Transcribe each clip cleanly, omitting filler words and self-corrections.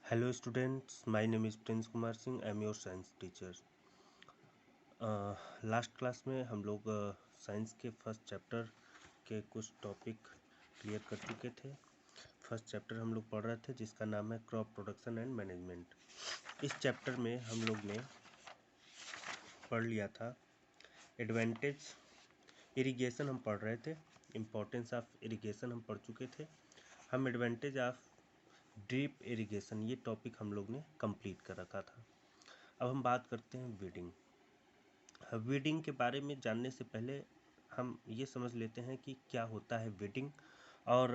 Hello students, my name is Prince Kumar Singh. I am your science teacher. Last class में हम लोग science के first chapter के कुछ टॉपिक क्लियर कर चुके थे. फर्स्ट चैप्टर हम लोग पढ़ रहे थे जिसका नाम है क्रॉप प्रोडक्शन एंड मैनेजमेंट. इस चैप्टर में हम लोग ने पढ़ लिया था एडवांटेज इरिगेशन. हम पढ़ रहे थे. इम्पोर्टेंस ऑफ इरिगेशन हम पढ़ चुके थे. हम एडवांटेज ऑफ ड्रिप इरिगेशन ये टॉपिक हम लोग ने कंप्लीट कर रखा था. अब हम बात करते हैं वीडिंग. वीडिंग के बारे में जानने से पहले हम ये समझ लेते हैं कि क्या होता है वीडिंग और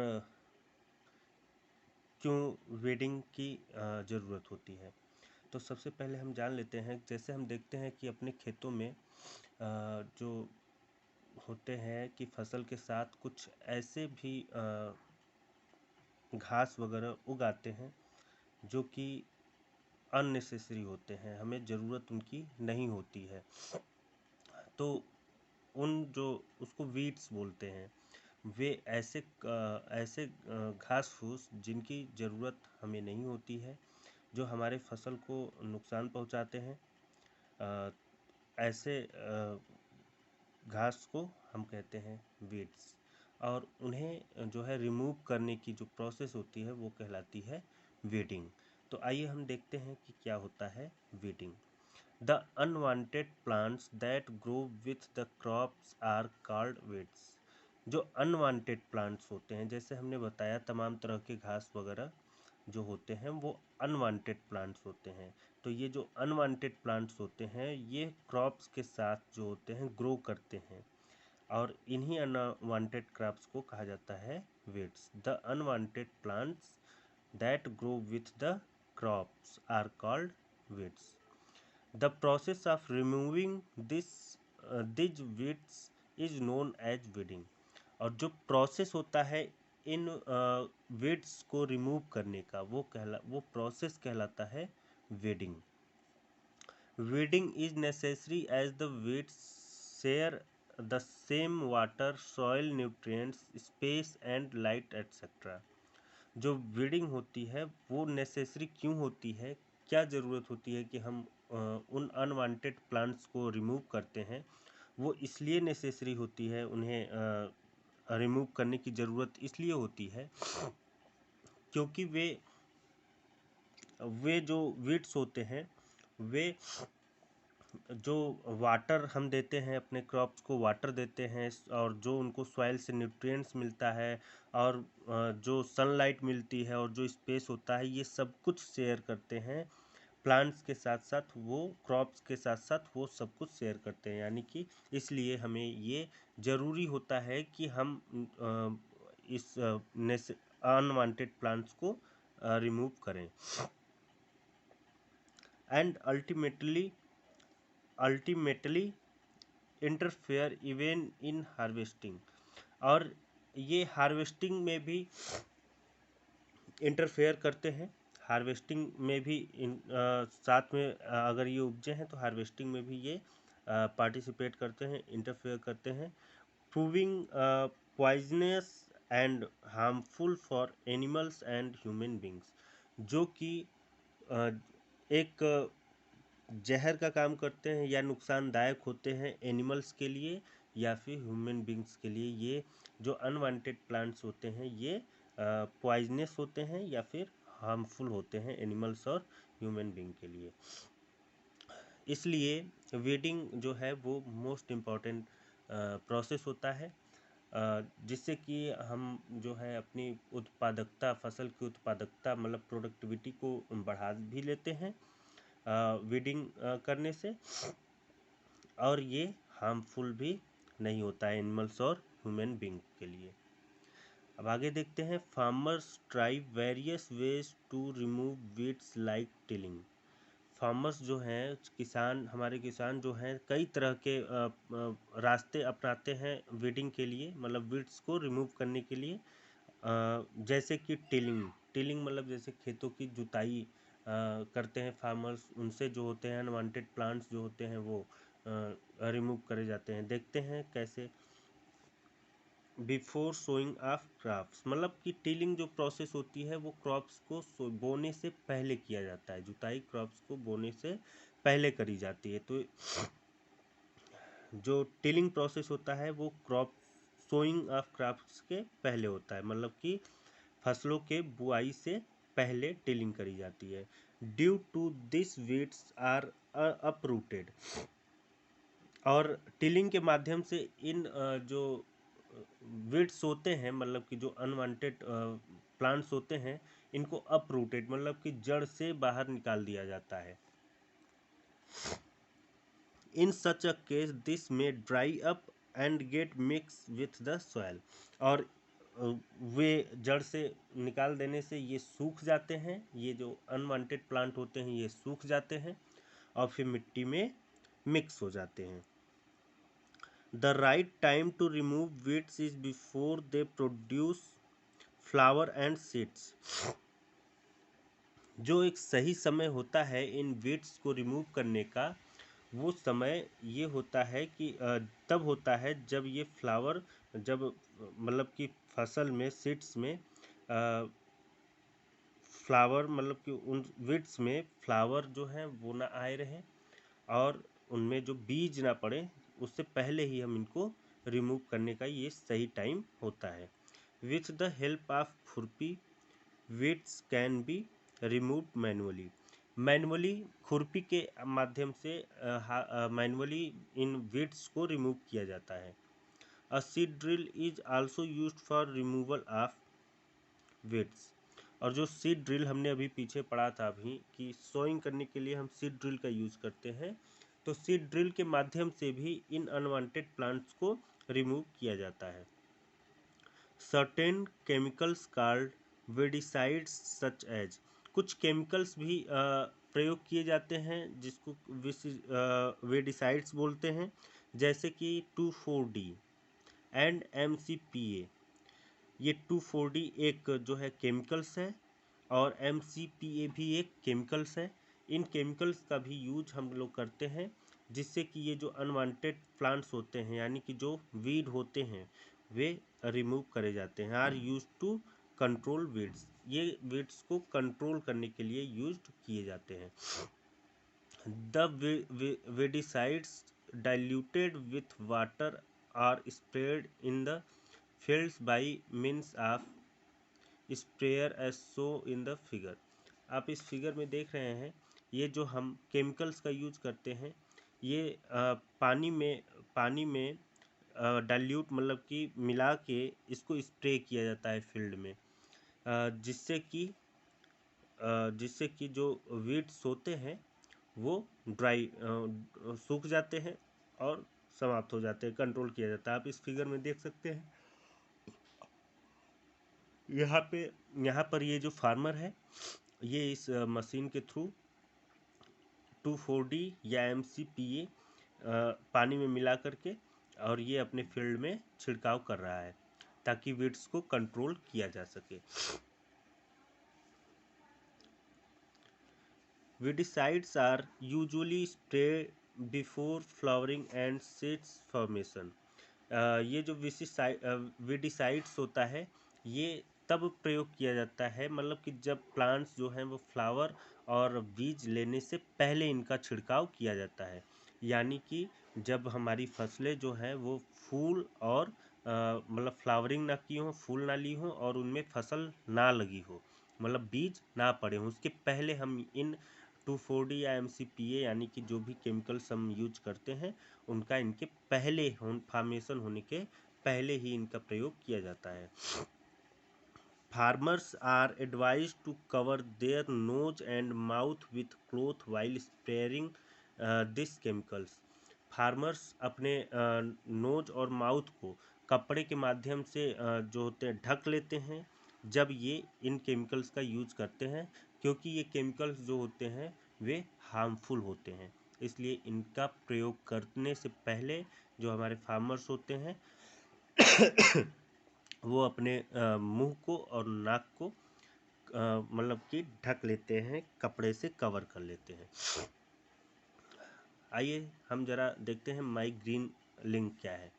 क्यों वीडिंग की ज़रूरत होती है. तो सबसे पहले हम जान लेते हैं, जैसे हम देखते हैं कि अपने खेतों में जो होते हैं कि फसल के साथ कुछ ऐसे भी घास वगैरह उगाते हैं जो कि अननेसेसरी होते हैं, हमें ज़रूरत उनकी नहीं होती है. तो उन जो उसको वीड्स बोलते हैं, वे ऐसे घास फूस जिनकी ज़रूरत हमें नहीं होती है, जो हमारे फसल को नुकसान पहुंचाते हैं, ऐसे घास को हम कहते हैं वीड्स. और उन्हें जो है रिमूव करने की जो प्रोसेस होती है वो कहलाती है वीडिंग. तो आइए हम देखते हैं कि क्या होता है weeding. The unwanted plants that grow with the crops are called weeds. जो अनवांटेड प्लांट्स होते हैं, जैसे हमने बताया तमाम तरह के घास वगैरह जो होते हैं वो अनवांटेड प्लांट्स होते हैं. तो ये जो अनवांटेड प्लांट्स होते हैं ये क्रॉप्स के साथ जो होते हैं ग्रो करते हैं, और इन्हीं अनवांटेड क्रॉप्स को कहा जाता है weeds. The unwanted plants that grow with the crops are called weeds. The process of removing these weeds is known as weeding. और जो प्रोसेस होता है इन weeds को रिमूव करने का वो प्रोसेस कहलाता है weeding. Weeding is necessary as the weeds share the same water, soil, nutrients, space and light etc. जो वीडिंग होती है वो नेसेसरी क्यों होती है, क्या ज़रूरत होती है कि हम उन अनवांटेड प्लांट्स को रिमूव करते हैं. वो इसलिए नेसेसरी होती है, उन्हें रिमूव करने की ज़रूरत इसलिए होती है क्योंकि वे जो वीड्स होते हैं वे जो वाटर हम देते हैं अपने क्रॉप्स को वाटर देते हैं, और जो उनको सॉइल से न्यूट्रिएंट्स मिलता है और जो सनलाइट मिलती है और जो स्पेस होता है, ये सब कुछ शेयर करते हैं प्लांट्स के साथ साथ, वो क्रॉप्स के साथ साथ वो सब कुछ शेयर करते हैं. यानी कि इसलिए हमें ये ज़रूरी होता है कि हम इस अनवांटेड प्लांट्स को रिमूव करें. And ultimately interfere even in harvesting. और ये हार्वेस्टिंग में भी इंटरफेयर करते हैं. हार्वेस्टिंग में भी साथ में अगर ये उपजे हैं तो हार्वेस्टिंग में भी ये पार्टिसिपेट करते हैं, इंटरफेयर करते हैं. Proving poisonous and harmful for animals and human beings. जो कि एक जहर का काम करते हैं या नुकसानदायक होते हैं एनिमल्स के लिए या फिर ह्यूमन बींग्स के लिए. ये जो अनवांटेड प्लांट्स होते हैं ये पॉइजनस होते हैं या फिर हार्मफुल होते हैं एनिमल्स और ह्यूमन बींग के लिए. इसलिए वीडिंग जो है वो मोस्ट इम्पॉर्टेंट प्रोसेस होता है, जिससे कि हम जो है अपनी उत्पादकता, फसल की उत्पादकता मतलब प्रोडक्टिविटी को बढ़ा भी लेते हैं वीडिंग करने से, और ये हार्मफुल भी नहीं होता है एनिमल्स और ह्यूमन बींग के लिए. अब आगे देखते हैं. Farmers try various ways to remove weeds like tilling. Farmers जो हैं किसान, हमारे किसान जो हैं कई तरह के रास्ते अपनाते हैं वीडिंग के लिए, मतलब वीड्स को रिमूव करने के लिए. जैसे कि टिलिंग मतलब जैसे खेतों की जुताई करते हैं फार्मर्स, उनसे जो होते हैं अनवांटेड प्लांट्स जो होते हैं वो रिमूव करे जाते हैं. देखते हैं कैसे. बिफोर सोइंग ऑफ क्रॉप्स, मतलब कि टिलिंग जो प्रोसेस होती है वो क्रॉप्स को बोने से पहले किया जाता है। जुताई क्रॉप्स को बोने से पहले करी जाती है। तो जो टिलिंग प्रोसेस होता है वो क्रॉप सोइंग ऑफ क्रॉप्स के पहले होता है, मतलब कि फसलों के बुआई से पहले टिलिंग करी जाती है। Due to this weeds are uprooted, और टिलिंग के माध्यम से इन जो वीड्स होते हैं, मतलब कि जो अनवांटेड प्लांट्स होते हैं, इनको अपरूटेड मतलब कि जड़ से बाहर निकाल दिया जाता है। इन सच अ केस दिस में dry up and gate mix with the soil, और वे जड़ से निकाल देने से ये सूख जाते हैं, ये जो अनवांटेड प्लांट होते हैं ये सूख जाते हैं और फिर मिट्टी में मिक्स हो जाते हैं। The right time to remove weeds is before they produce flower and seeds. जो एक सही समय होता है इन वीड्स को रिमूव करने का, वो समय ये होता है कि तब होता है जब ये फ्लावर, जब मतलब कि फसल में सीड्स में फ्लावर, मतलब कि उन वीड्स में फ्लावर जो है वो ना आए रहे और उनमें जो बीज ना पड़े, उससे पहले ही हम इनको रिमूव करने का ये सही टाइम होता है। विथ द हेल्प ऑफ खुरपी weeds can be remove manually खुरपी के माध्यम से मैनुअली इन वीड्स को रिमूव किया जाता है। A seed drill is also used for removal of weeds, और जो सीड ड्रिल हमने अभी पीछे पढ़ा था अभी कि सोइंग करने के लिए हम सीड ड्रिल का यूज़ करते हैं, तो सीड ड्रिल के माध्यम से भी इन अनवांटेड प्लांट्स को रिमूव किया जाता है। Certain chemicals called weedicides such as, कुछ केमिकल्स भी प्रयोग किए जाते हैं जिसको वेडिसाइड्स बोलते हैं, जैसे कि 2,4-D एंड MCPA। ये 2,4-D एक जो है केमिकल्स है और MCPA भी एक केमिकल्स है। इन केमिकल्स का भी यूज हम लोग करते हैं जिससे कि ये जो अनवांटेड प्लांट्स होते हैं, यानी कि जो वीड होते हैं, वे रिमूव करे जाते हैं। Are used to control weeds, ये वीड्स को कंट्रोल करने के लिए यूज किए जाते हैं। The weedicides diluted with water are spread in the fields by means of sprayer as so in the figure. आप इस फिगर में देख रहे हैं, ये जो हम केमिकल्स का यूज करते हैं, ये पानी में डाइल्यूट मतलब कि मिला के इसको स्प्रे किया जाता है फील्ड में, जिससे कि जो वीड्स होते हैं वो सूख जाते हैं और समाप्त हो जाते हैं, कंट्रोल किया जाता है। आप इस फिगर में देख सकते हैं, यहाँ पर ये जो फार्मर है, ये इस मशीन के थ्रू 2,4-D या MCPA पानी में मिला करके और ये अपने फील्ड में छिड़काव कर रहा है ताकि वीड्स को कंट्रोल किया जा सके। Weedicides are usually spray before flowering and seeds formation. ये जो वीडिसाइड्स होता है, ये तब प्रयोग किया जाता है, मतलब कि जब प्लांट्स जो हैं वो फ्लावर और बीज लेने से पहले इनका छिड़काव किया जाता है। यानी कि जब हमारी फसलें जो हैं वो फूल और मतलब फ्लावरिंग ना की हो, फूल ना ली हो और उनमें फसल ना लगी हो, मतलब बीज ना पड़े हों, उसके पहले हम इन 2,4-D या MCPA यानी कि जो भी केमिकल्स हम यूज करते हैं, उनका इनके पहले फॉर्मेशन होने के पहले ही इनका प्रयोग किया जाता है। Farmers are advise to cover their nose and mouth with cloth while spraying this chemicals. Farmers अपने नोज और माउथ को कपड़े के माध्यम से जो होते हैं ढक लेते हैं जब ये इन केमिकल्स का यूज करते हैं, क्योंकि ये केमिकल्स जो होते हैं वे हार्मफुल होते हैं। इसलिए इनका प्रयोग करने से पहले जो हमारे फार्मर्स होते हैं वो अपने मुंह को और नाक को मतलब कि ढक लेते हैं, कपड़े से कवर कर लेते हैं। आइए हम जरा देखते हैं माई ग्रीन लिंक क्या है।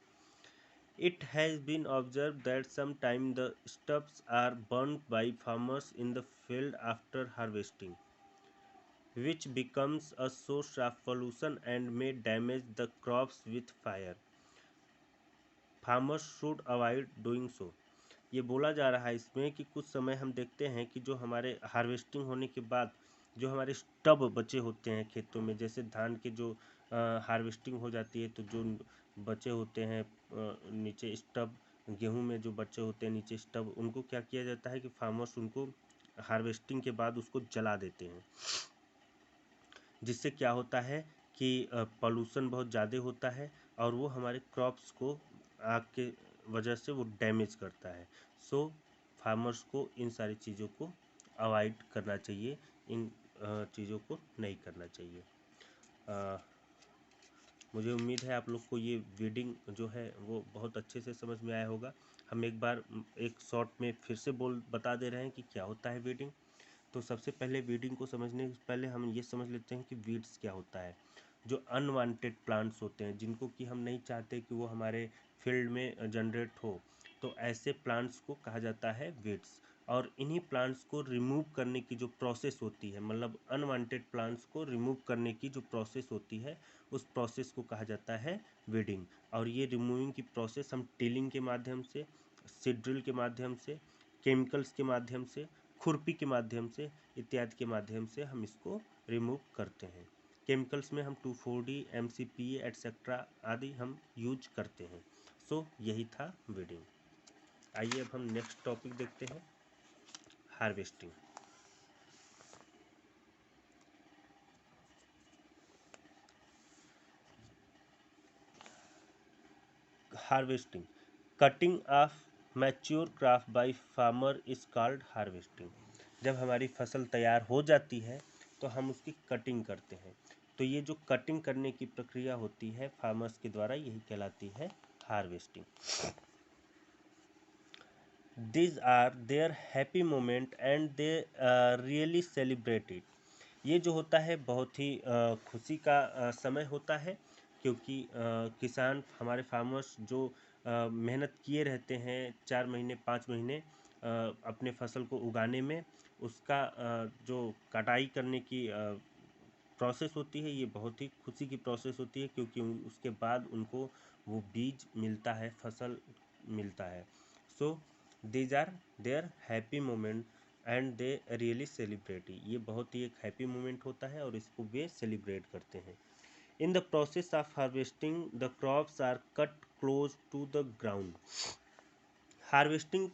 It has been observed that sometimes the stubs are burnt by farmers in the field after harvesting, which becomes a source of pollution and may damage the crops with fire. Farmers should avoid doing so. ये बोला जा रहा है इसमें कि कुछ समय हम देखते हैं कि जो हमारे हार्वेस्टिंग होने के बाद जो हमारे स्टब बचे होते हैं खेतों में, जैसे धान के जो हार्वेस्टिंग हो जाती है तो जो बचे होते हैं नीचे स्टब, गेहूं में जो बचे होते हैं नीचे स्टब, उनको क्या किया जाता है कि फार्मर्स उनको हार्वेस्टिंग के बाद उसको जला देते हैं, जिससे क्या होता है कि पॉल्यूशन बहुत ज़्यादा होता है और वो हमारे क्रॉप्स को आग के वजह से वो डैमेज करता है। सो फार्मर्स को इन सारी चीज़ों को अवॉइड करना चाहिए, इन चीज़ों को नहीं करना चाहिए। मुझे उम्मीद है आप लोग को ये वीडिंग जो है वो बहुत अच्छे से समझ में आया होगा। हम एक बार एक शॉर्ट में फिर से बता दे रहे हैं कि क्या होता है वीडिंग। तो सबसे पहले वीडिंग को समझने से पहले हम ये समझ लेते हैं कि वीड्स क्या होता है। जो अनवांटेड प्लांट्स होते हैं, जिनको कि हम नहीं चाहते कि वो हमारे फील्ड में जनरेट हो, तो ऐसे प्लांट्स को कहा जाता है वीड्स। और इन्हीं प्लांट्स को रिमूव करने की जो प्रोसेस होती है, मतलब अनवांटेड प्लांट्स को रिमूव करने की जो प्रोसेस होती है, उस प्रोसेस को कहा जाता है वीडिंग। और ये रिमूविंग की प्रोसेस हम टिलिंग के माध्यम से, सीड ड्रिल के माध्यम से, केमिकल्स के माध्यम से, खुरपी के माध्यम से इत्यादि के माध्यम से हम इसको रिमूव करते हैं। केमिकल्स में हम 2,4-D, MCPA एट्सेट्रा आदि हम यूज करते हैं। सो यही था वीडिंग। आइए अब हम नेक्स्ट टॉपिक देखते हैं, harvesting. Harvesting, cutting of mature crop by farmer is called harvesting. जब हमारी फसल तैयार हो जाती है तो हम उसकी कटिंग करते हैं। तो ये जो कटिंग करने की प्रक्रिया होती है फार्मर्स के द्वारा, यही कहलाती है harvesting. These are their happy moment and they really celebrate it। ये जो होता है बहुत ही खुशी का समय होता है, क्योंकि किसान हमारे फार्मर्स जो मेहनत किए रहते हैं 4 महीने 5 महीने अपने फसल को उगाने में, उसका जो कटाई करने की प्रोसेस होती है, ये बहुत ही खुशी की प्रोसेस होती है, क्योंकि उसके बाद उनको वो बीज मिलता है, फसल मिलता है। So these are their happy moment and they really celebrate. ये बहुत ही एक हैप्पी मोमेंट होता है और इसको वे सेलिब्रेट करते हैं। In the process of harvesting the crops are cut close to the ground. Harvesting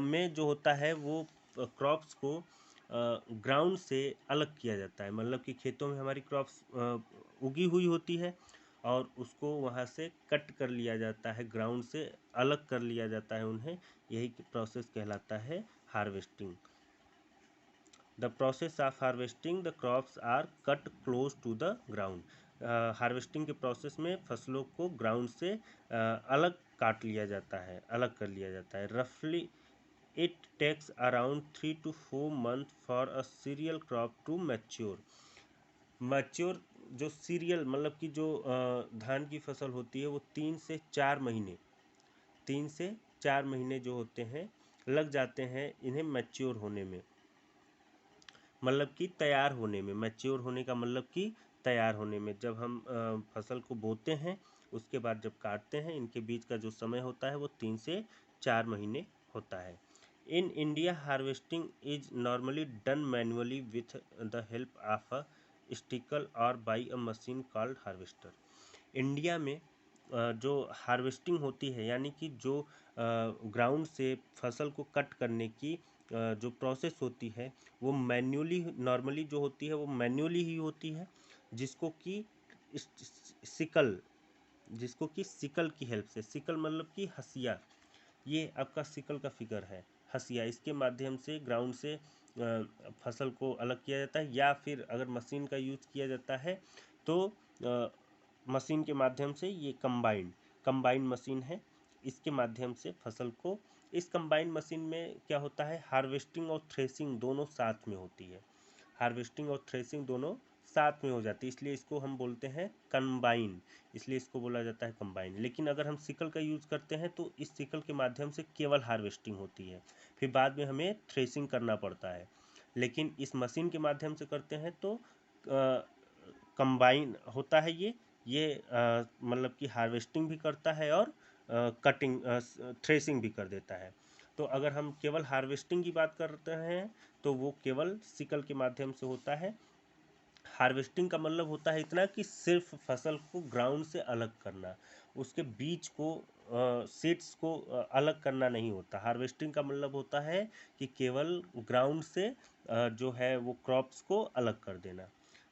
में जो होता है वो क्रॉप्स को ग्राउंड से अलग किया जाता है, मतलब कि खेतों में हमारी क्रॉप्स उगी हुई होती है और उसको वहाँ से कट कर लिया जाता है, ग्राउंड से अलग कर लिया जाता है उन्हें। यही प्रोसेस कहलाता है harvesting. The process of harvesting the crops are cut close to the ground. Harvesting के प्रोसेस में फसलों को ग्राउंड से अलग काट लिया जाता है, अलग कर लिया जाता है। रफली it takes around 3 to 4 months for a cereal crop to mature. Mature जो सीरियल मतलब कि जो धान की फसल होती है वो 3 से 4 महीने, 3 से 4 महीने जो होते हैं लग जाते हैं इन्हें मैच्योर होने में, मतलब कि तैयार होने में। मैच्योर होने का मतलब कि तैयार होने में। जब हम फसल को बोते हैं उसके बाद जब काटते हैं, इनके बीच का जो समय होता है वो 3 से 4 महीने होता है। In India harvesting is normally done manually with the help of a sickle और by a machine called harvester. India में जो हार्वेस्टिंग होती है, यानी कि जो ग्राउंड से फसल को कट करने की जो प्रोसेस होती है, वो मैन्युअली नॉर्मली जो होती है वो मैन्युअली ही होती है, जिसको कि सिकल जिसको कि सिकल की हेल्प से, सिकल मतलब कि हसिया, ये आपका सिकल का फिगर है, हसिया, इसके माध्यम से ग्राउंड से फसल को अलग किया जाता है। या फिर अगर मशीन का यूज किया जाता है तो मशीन के माध्यम से, ये कंबाइन मशीन है, इसके माध्यम से फसल को, इस कंबाइन मशीन में क्या होता है, हार्वेस्टिंग और थ्रेसिंग दोनों साथ में होती है। हार्वेस्टिंग और थ्रेसिंग दोनों साथ में हो जाती है, इसलिए इसको हम बोलते हैं कंबाइन, इसलिए इसको बोला जाता है कंबाइन। लेकिन अगर हम सिकल का यूज़ करते हैं तो इस सिकल के माध्यम से केवल हार्वेस्टिंग होती है, फिर बाद में हमें थ्रेसिंग करना पड़ता है। लेकिन इस मशीन के माध्यम से करते हैं तो कंबाइन होता है ये मतलब कि हार्वेस्टिंग भी करता है और कटिंग थ्रेसिंग भी कर देता है। तो अगर हम केवल हार्वेस्टिंग की बात करते हैं तो वो केवल सिकल के माध्यम से होता है। हार्वेस्टिंग का मतलब होता है इतना कि सिर्फ फसल को ग्राउंड से अलग करना, उसके बीज को सीड्स को अलग करना नहीं होता। हार्वेस्टिंग का मतलब होता है कि केवल ग्राउंड से जो है वो क्रॉप्स को अलग कर देना।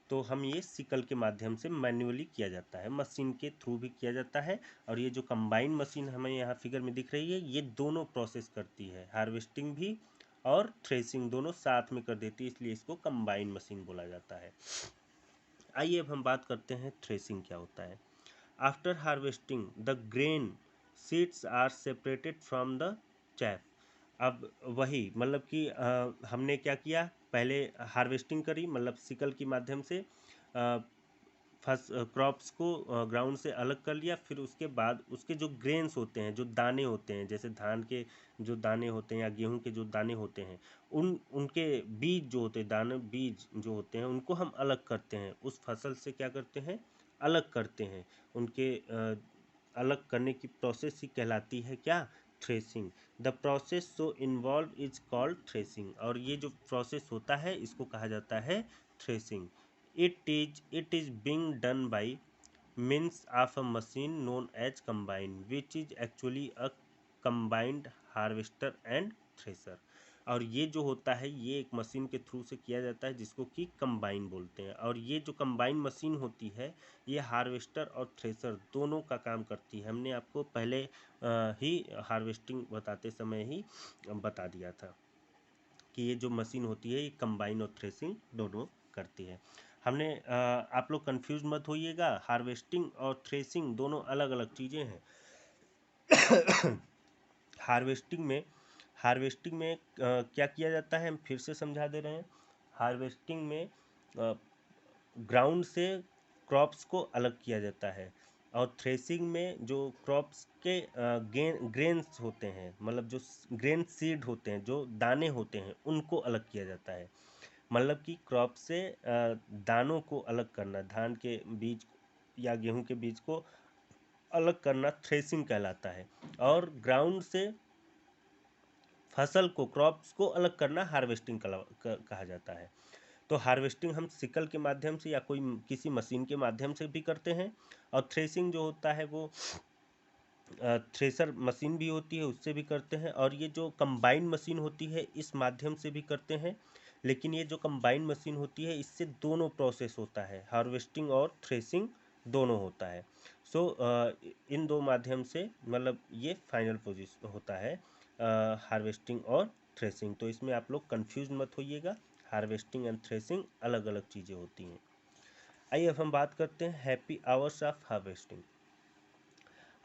तो हम ये सिकल के माध्यम से मैन्युअली किया जाता है, मशीन के थ्रू भी किया जाता है। और ये जो कंबाइन मशीन हमें यहाँ फिगर में दिख रही है, ये दोनों प्रोसेस करती है, हार्वेस्टिंग भी और थ्रेसिंग दोनों साथ में कर देती है, इसलिए इसको कंबाइन मशीन बोला जाता है। आइए अब हम बात करते हैं थ्रेसिंग क्या होता है। After harvesting the grain seeds are separated from the chaff. अब वही मतलब कि हमने क्या किया, पहले हार्वेस्टिंग करी, मतलब सिकल के माध्यम से क्रॉप्स को ग्राउंड से अलग कर लिया। फिर उसके बाद उसके जो ग्रेन्स होते हैं, जो दाने होते हैं, जैसे धान के जो दाने होते हैं या गेहूं के जो दाने होते हैं, उनके बीज जो होते हैं, दाने बीज जो होते हैं, उनको हम अलग करते हैं, उस फसल से क्या करते हैं, अलग करते हैं। उनके अलग करने की प्रोसेस ही कहलाती है क्या, threshing. The process so involve is called threshing. और ये जो प्रोसेस होता है इसको कहा जाता है threshing. It is being done by means of a machine known as combine, which is actually a combined harvester and thresher। और ये जो होता है ये एक मशीन के थ्रू से किया जाता है जिसको कि कंबाइन बोलते हैं। और ये जो कंबाइन मशीन होती है ये हार्वेस्टर और थ्रेसर दोनों का काम करती है। हमने आपको पहले ही हार्वेस्टिंग बताते समय ही बता दिया था कि ये जो मशीन होती है ये कंबाइन और थ्रेसिंग दोनों करती है। हमने आप लोग कंफ्यूज मत होइएगा, हार्वेस्टिंग और थ्रेसिंग दोनों अलग अलग चीज़ें हैं। हार्वेस्टिंग में क्या किया जाता है, हम फिर से समझा दे रहे हैं। हार्वेस्टिंग में ग्राउंड से क्रॉप्स को अलग किया जाता है, और थ्रेसिंग में जो क्रॉप्स के ग्रेन्स होते हैं, मतलब जो ग्रेन सीड होते हैं, जो दाने होते हैं, उनको अलग किया जाता है। मतलब कि क्रॉप से दानों को अलग करना, धान के बीज या गेहूं के बीज को अलग करना थ्रेसिंग कहलाता है। और ग्राउंड से फसल को, क्रॉप्स को अलग करना हार्वेस्टिंग कहा जाता है। तो हार्वेस्टिंग हम सिकल के माध्यम से या कोई किसी मशीन के माध्यम से भी करते हैं, और थ्रेसिंग जो होता है वो थ्रेसर मशीन भी होती है, उससे भी करते हैं। और ये जो कंबाइन मशीन होती है इस माध्यम से भी करते हैं। लेकिन ये जो कंबाइन मशीन होती है इससे दोनों प्रोसेस होता है, हार्वेस्टिंग और थ्रेसिंग दोनों होता है। सो इन दो माध्यम से मतलब ये फाइनल पोजीशन होता है, हार्वेस्टिंग और थ्रेसिंग। तो इसमें आप लोग कंफ्यूज मत होइएगा, हार्वेस्टिंग एंड थ्रेसिंग अलग अलग चीज़ें होती हैं। आइए अब हम बात करते हैं happy hours of harvesting.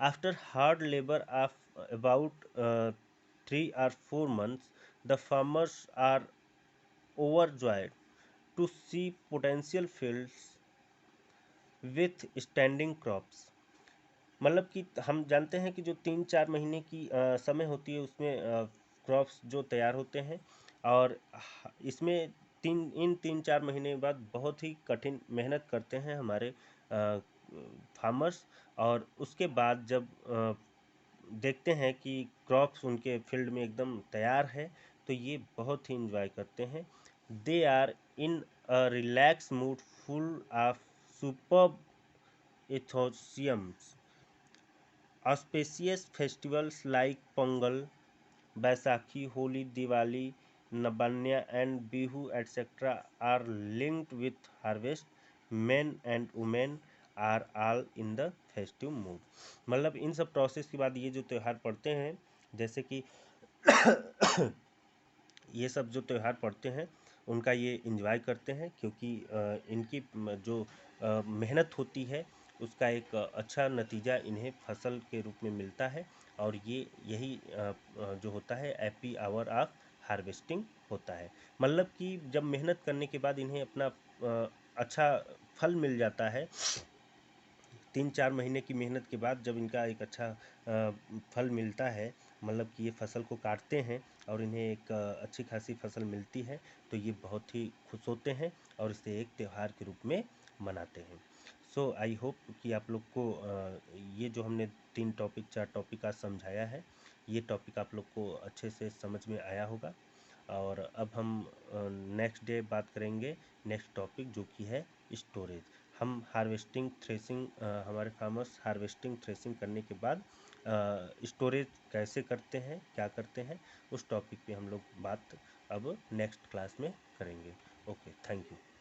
After hard labor of about 3 or 4 months, the farmers are overjoyed to see potential fields with standing crops। मतलब कि हम जानते हैं कि जो 3-4 महीने की समय होती है उसमें क्रॉप्स जो तैयार होते हैं, और इसमें इन 3-4 महीने बाद बहुत ही कठिन मेहनत करते हैं हमारे फार्मर्स। और उसके बाद जब देखते हैं कि क्रॉप्स उनके फील्ड में एकदम तैयार है तो ये बहुत ही इंजॉय करते हैं। They are in a relax mood full of superb enthusiasms. Auspicious festivals like Pongal, Baisakhi, Holi, Diwali, Nabanya and Bihu etc. are linked with harvest. Men and women are all in the festive mood। मतलब इन सब process के बाद ये जो त्यौहार पड़ते हैं, जैसे कि ये सब जो त्यौहार पड़ते हैं उनका ये इंजॉय करते हैं, क्योंकि इनकी जो मेहनत होती है उसका एक अच्छा नतीजा इन्हें फसल के रूप में मिलता है। और ये यही जो होता है हैप्पी आवर ऑफ हार्वेस्टिंग होता है। मतलब कि जब मेहनत करने के बाद इन्हें अपना अच्छा फल मिल जाता है। 3-4 महीने की मेहनत के बाद जब इनका एक अच्छा फल मिलता है, मतलब कि ये फसल को काटते हैं और इन्हें एक अच्छी खासी फसल मिलती है, तो ये बहुत ही खुश होते हैं और इसे एक त्योहार के रूप में मनाते हैं। सो आई होप कि आप लोग को ये जो हमने 3 टॉपिक 4 टॉपिक आज समझाया है, ये टॉपिक आप लोग को अच्छे से समझ में आया होगा। और अब हम नेक्स्ट डे बात करेंगे नेक्स्ट टॉपिक, जो कि है स्टोरेज। हम हार्वेस्टिंग थ्रेसिंग, हमारे फार्मर्स हार्वेस्टिंग थ्रेसिंग करने के बाद स्टोरेज कैसे करते हैं, क्या करते हैं, उस टॉपिक पे हम लोग बात अब नेक्स्ट क्लास में करेंगे। Okay, thank you.